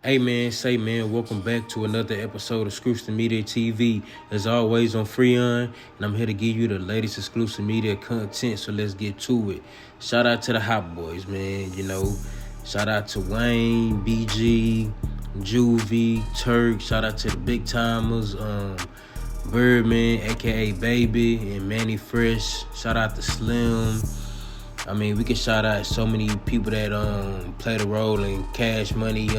Hey man, welcome back to another episode of Exclusive Media TV. As always on Freon, and I'm here to give you the latest exclusive media content, so let's get to it. Shout out to the Hot Boys, man, shout out to Wayne, BG, Juvie, Turk, shout out to the Big Timers, Birdman, aka Baby, and Manny Fresh, shout out to Slim. I mean, we can shout out so many people that played a role in Cash Money,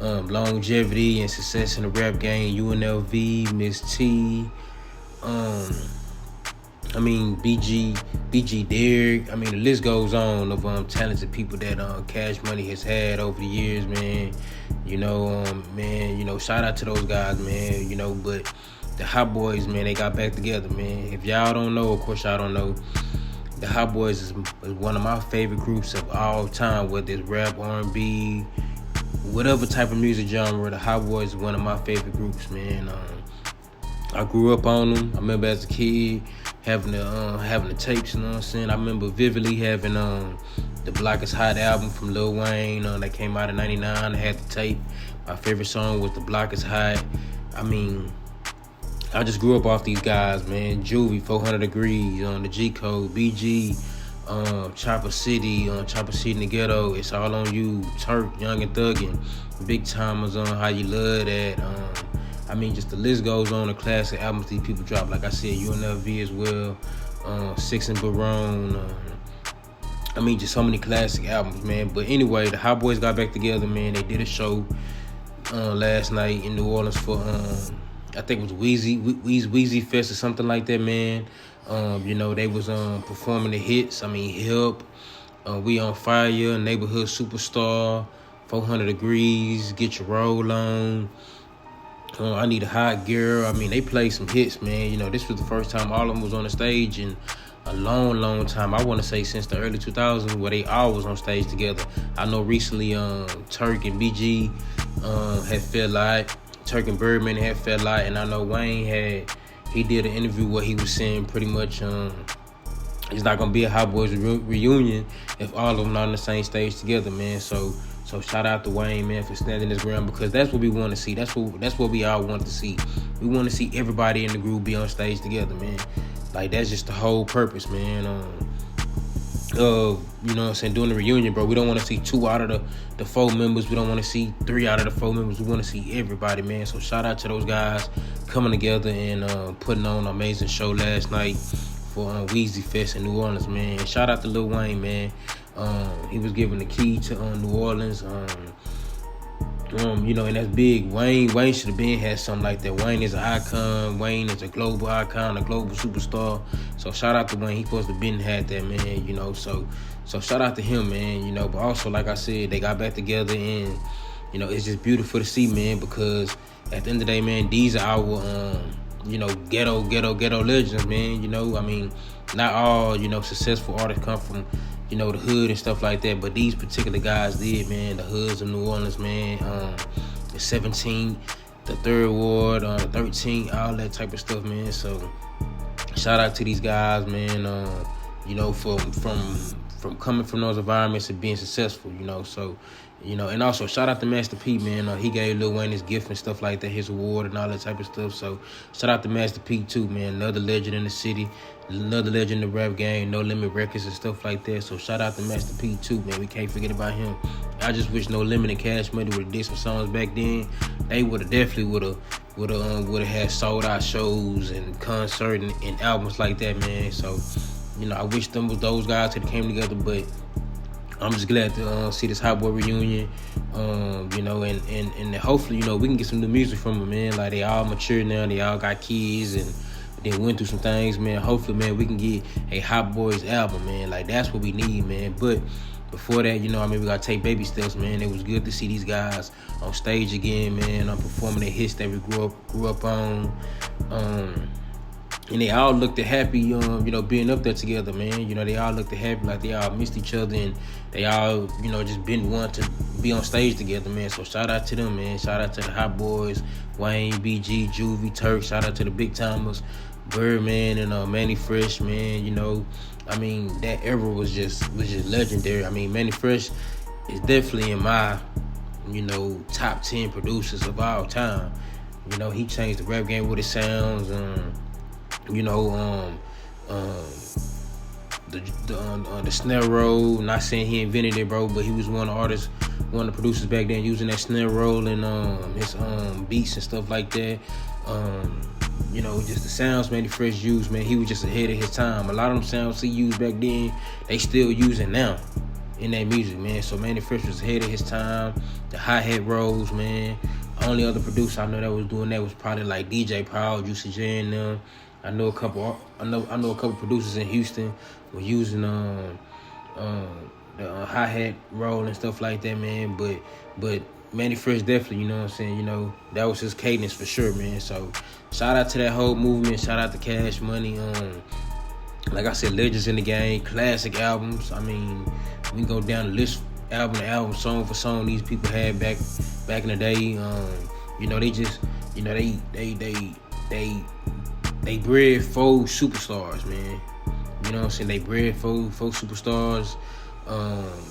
longevity and success in the rap game. UNLV, Miss T, BG Derrick. I mean, the list goes on of talented people that Cash Money has had over the years, man. Shout out to those guys, man. But the Hot Boys, man, they got back together, man. If y'all don't know, of course y'all don't know, the Hot Boys is one of my favorite groups of all time, whether it's rap, R&B, whatever type of music genre. The Hot Boys is one of my favorite groups, man. I grew up on them. I remember as a kid having the tapes, you know what I'm saying? I remember vividly having the Block is Hot album from Lil Wayne that came out in '99. I had the tape. My favorite song was The Block is Hot. I mean, I just grew up off these guys, man. Juvie, 400 Degrees, on the G Code, BG, Chopper City in the Ghetto, It's All on You, Turk, Young and Thuggin', Big Timers on How You Love That. Just the list goes on. The classic albums these people drop. Like I said, UNLV as well, Six and Barone. Just so many classic albums, man. But anyway, the Hot Boys got back together, man. They did a show last night in New Orleans for I think it was Weezy Fest or something like that, man. They was performing the hits. Help, We on Fire, Neighborhood Superstar, 400 Degrees, Get Your Roll On, I Need a Hot Girl. They played some hits, man. This was the first time all of them was on the stage in a long, long time. I want to say since the early 2000s, where they all was on stage together. I know recently Turk and BG had fell out. Turk and Birdman had fell out, and I know Wayne did an interview where he was saying pretty much it's not gonna be a Hot Boys reunion if all of them not on the same stage together, man. So shout out to Wayne, man, for standing his ground, because that's what we want to see. That's what we all want to see. We want to see everybody in the group be on stage together, man. Like, that's just the whole purpose, man. Doing the reunion, bro. We don't want to see 2 out of the 4 members. We don't want to see 3 out of the 4 members. We want to see everybody, man. So shout out to those guys coming together and putting on an amazing show last night for Weezy Fest in New Orleans, man. And shout out to Lil Wayne, man. He was given the key to New Orleans. And that's big. Wayne should have had something like that. Wayne is an icon. Wayne is a global icon, a global superstar. So shout out to Wayne. He supposed to been had that, man. So shout out to him, man. But also, like I said, they got back together, and it's just beautiful to see, man. Because at the end of the day, man, these are our ghetto legends, man. Not all successful artists come from the hood and stuff like that, but these particular guys did, man. The hoods of New Orleans, man. The 17th, the 3rd Ward, the 13th, all that type of stuff, man. So shout out to these guys, man. From from coming from those environments and being successful, you know. So, you know, and also shout out to Master P, man. He gave Lil Wayne his gift and stuff like that, his award and all that type of stuff. So shout out to Master P too, man. Another legend in the city, another legend in the rap game, No Limit Records and stuff like that. So shout out to Master P too, man. We can't forget about him. I just wish No Limit and Cash Money would have did some songs back then. They definitely would have had sold out shows and concerts and albums like that, man. So, you know, I wish those guys had came together, but I'm just glad to see this Hot Boy reunion, you know, and hopefully, you know, we can get some new music from them, man. Like, they all mature now, they all got kids, and they went through some things, man. Hopefully, man, we can get a Hot Boys album, man. Like, that's what we need, man. But before that, you know, I mean, we got to take baby steps, man. It was good to see these guys on stage again, man. Performing their hits that we grew up on. And they all looked happy, you know, being up there together, man. You know, they all looked happy, like they all missed each other, and they all, you know, just been wanting to be on stage together, man. So shout out to them, man. Shout out to the Hot Boys, Wayne, BG, Juvie, Turk. Shout out to the Big Timers, Birdman, and Manny Fresh, man. You know, I mean, that era was just legendary. I mean, Manny Fresh is definitely in my, you know, top 10 producers of all time. You know, he changed the rap game with his sounds. You know, the snare roll. Not saying he invented it, bro, but he was one of the artists, one of the producers back then using that snare roll and his beats and stuff like that. You know, just the sounds Manny Fresh used, man. He was just ahead of his time. A lot of them sounds he used back then, they still using now in that music, man. So Manny Fresh was ahead of his time. The hi-hat rolls, man. Only other producer I know that was doing that was probably like DJ Powell, Juicy J and them. I know a couple producers in Houston were using the hi-hat roll and stuff like that, man. But Manny Fresh definitely, you know what I'm saying, you know, that was his cadence for sure, man. So shout out to that whole movement. Shout out to Cash Money. Like I said, legends in the game, classic albums. I mean, we can go down the list, album to album, song for song these people had back in the day. You know, they just, you know, they bred 4 superstars, man. You know what I'm saying? They bred 4 superstars.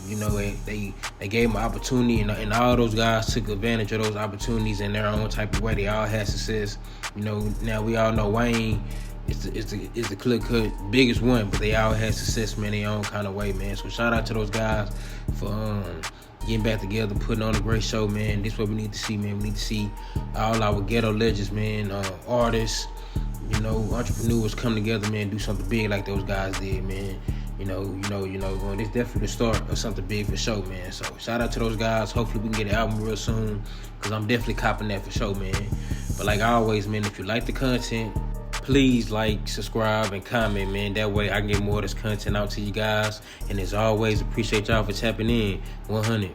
You know, they gave them an opportunity, and all those guys took advantage of those opportunities in their own type of way. They all had success. You know, now we all know Wayne is the clear-cut biggest one, but they all had success, man, in their own kind of way, man. So shout out to those guys for getting back together, putting on a great show, man. This is what we need to see, man. We need to see all our ghetto legends, man, artists, you know, entrepreneurs come together, man, do something big like those guys did, man. You know, it's definitely the start of something big for sure, man. So shout out to those guys. Hopefully we can get an album real soon, because I'm definitely copping that for sure, man. But like always, man, if you like the content, please like, subscribe, and comment, man. That way I can get more of this content out to you guys. And as always, appreciate y'all for tapping in. 100.